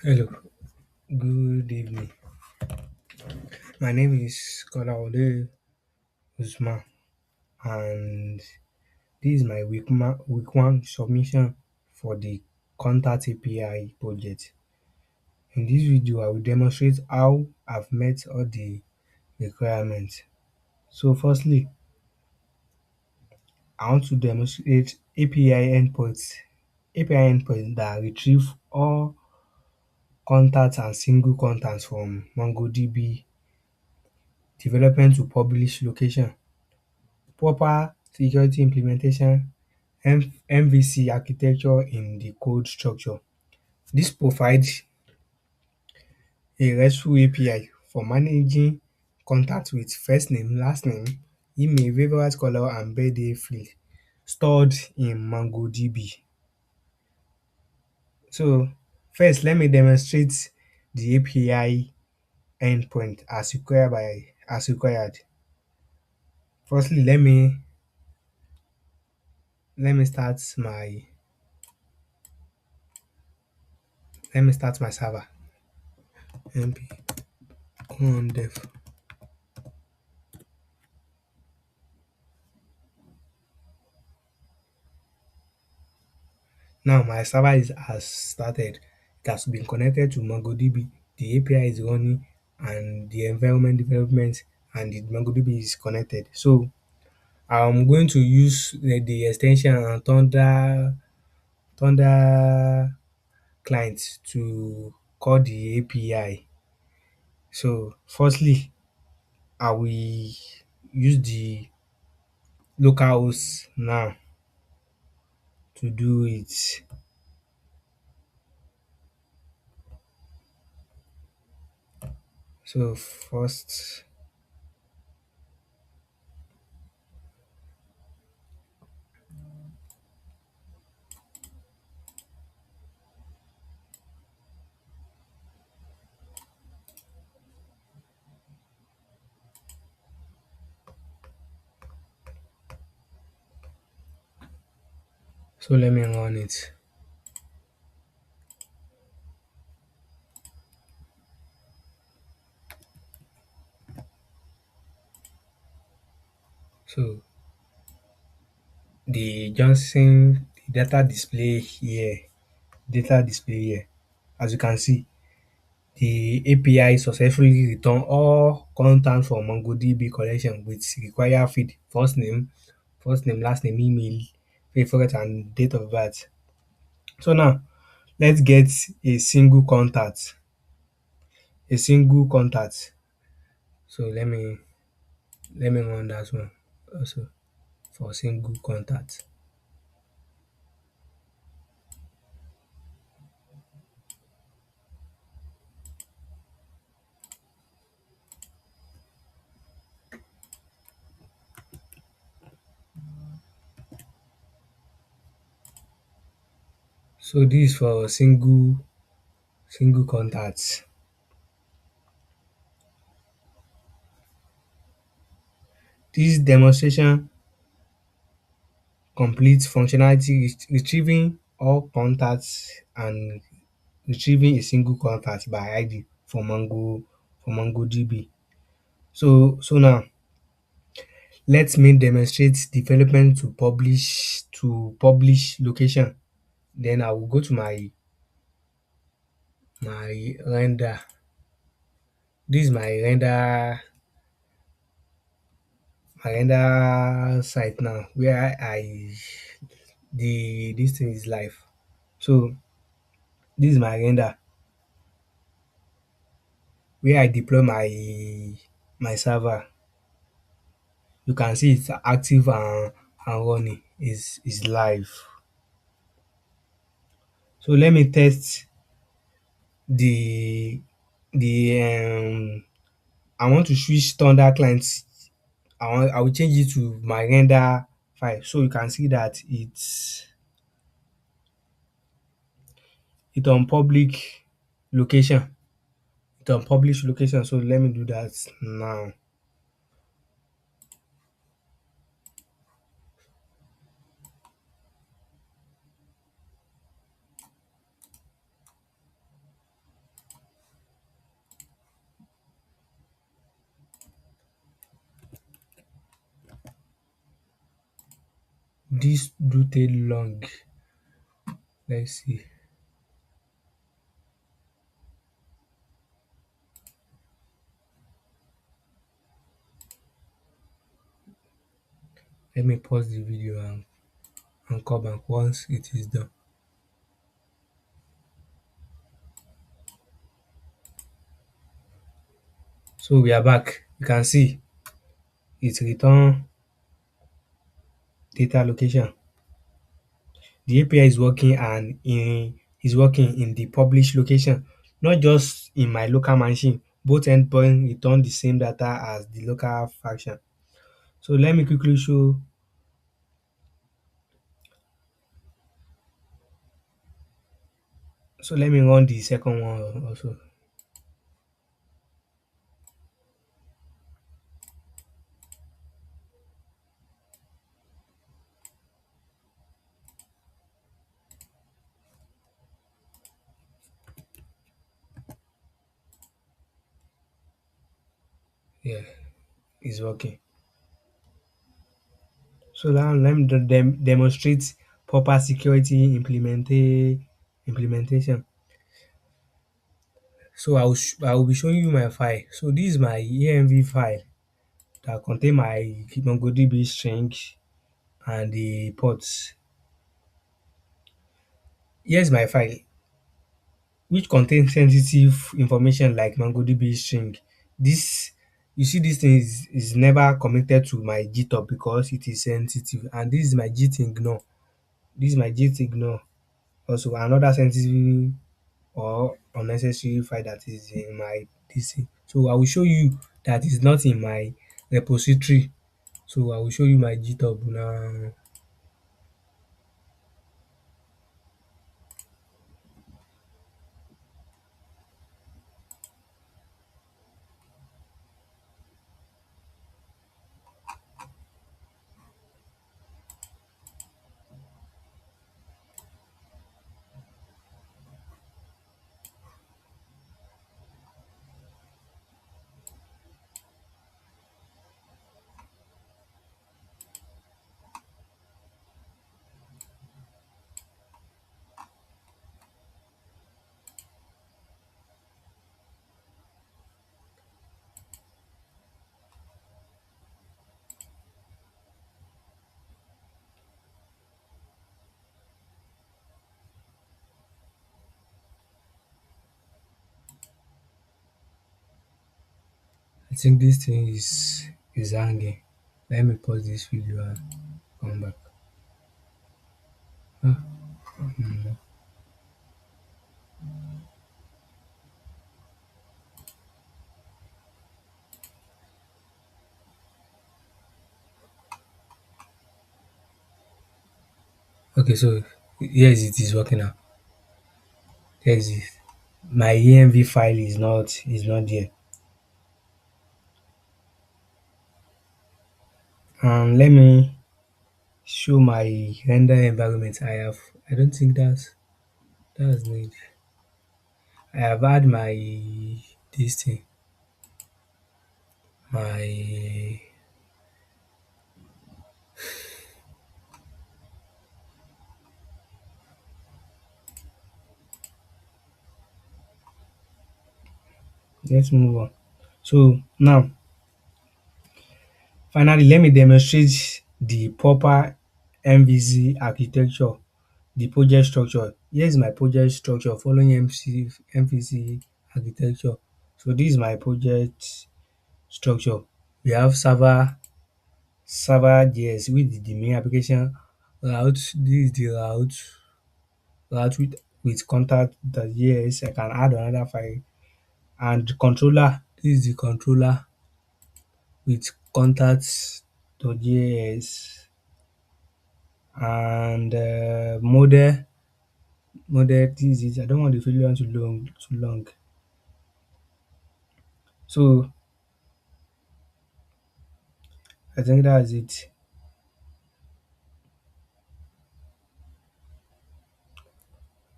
Hello, good evening. My name is Kolawole Usman, and this is my week one submission for the Contact API project. In this video, I will demonstrate how I've met all the requirements. So, firstly, I want to demonstrate API endpoints that retrieve all contacts and single contacts from MongoDB development to publish location. Proper security implementation, MVC architecture in the code structure. This provides a RESTful API for managing contact with first name, last name, email, favorite color and birthday field stored in MongoDB. So first let me demonstrate the API endpoint as required. Firstly let me start my server np on dev. Now my server has started. It has been connected to MongoDB. The API is running and the environment development and the MongoDB is connected. So I'm going to use the extension and Thunder client to call the API. So firstly, I will use the localhost now to do it. So first, so let me run it. So the Johnson data display here. As you can see, the API successfully return all contents from MongoDB collection with required field first name, last name, email, favorite and date of birth. So now let's get a single contact. So let me run that one also for single contact. So this is for single contacts. This demonstration complete functionality retrieving all contacts and retrieving a single contact by ID for MongoDB. So now let me demonstrate development to publish location. Then I will go to my render. This is my render site now where I the this thing is live. So this is my render where I deploy my server. You can see it's active and running, is live. So let me test the the I want to switch Thunder clients. I will change it to my render file so you can see that it's on public location. It's on published location. So let me do that now. This do take long. Let's see. Let me pause the video and come back once it is done. So we are back. You can see it return data location. The API is working and is working in the published location, not just in my local machine. Both endpoint return the same data as the local function. So let me quickly show. So let me run the second one also. Yeah, it's working. So now let me demonstrate proper security implementation. So I will be showing you my file. So this is my env file that contain my MongoDB string and the ports. Here's my file which contains sensitive information like MongoDB string. This you see this thing is never connected to my GitHub because it is sensitive, and this is my gitignore. This is my gitignore also another sensitive or unnecessary file that is in my this thing. So I will show you that is not in my repository. So I will show you my GitHub now. I think this thing is hanging. Let me pause this video and come back. Ah, okay, so yes, it is working now. Here is it. My env file is not there. And let me show my render environment. I don't think that's need. I have had my this thing, my let's move on. So now finally let me demonstrate the proper MVC architecture, the project structure. Here is my project structure following MVC architecture. So this is my project structure. We have server JS which is the main application. Route, this is the route with contact.js. I can add another file, and controller, this is the controller with contacts.js, and model this is I don't want the failure too long. So I think that's it.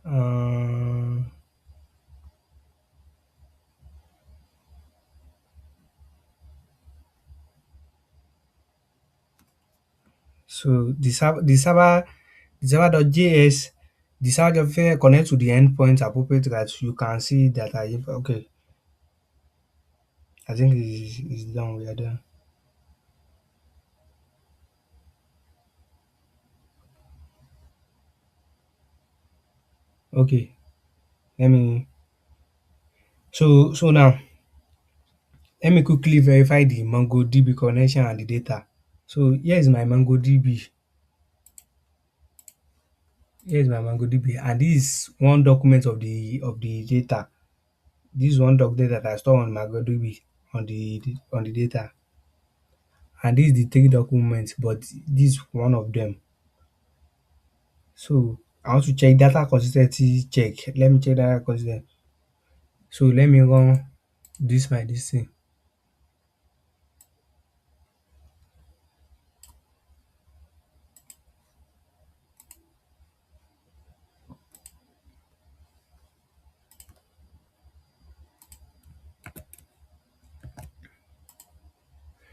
um So the server.js, the server connect to the endpoint appropriate that you can see that are okay. I think it's done. We are done. Okay. Let me so now let me quickly verify the MongoDB connection and the data. So here is my MongoDB. Here is my MongoDB, and this is one document of the data. This is one document that I store on MongoDB on the data, and this is the three documents, but this is one of them. So I want to check data consistency check. Let me check data consistency. So let me run this thing.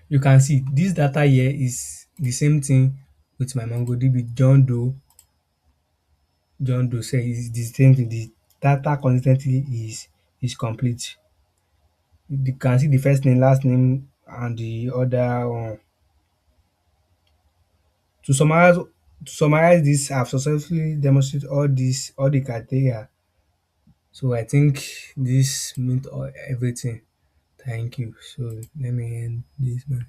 You can see this data here is the same thing with my MongoDB. John Doe say is the same thing. The data consistency is complete. You can see the first name, last name, and the other one. To summarize this, I've successfully demonstrated all the criteria. So I think this means everything. Thank you. So let me end this, man.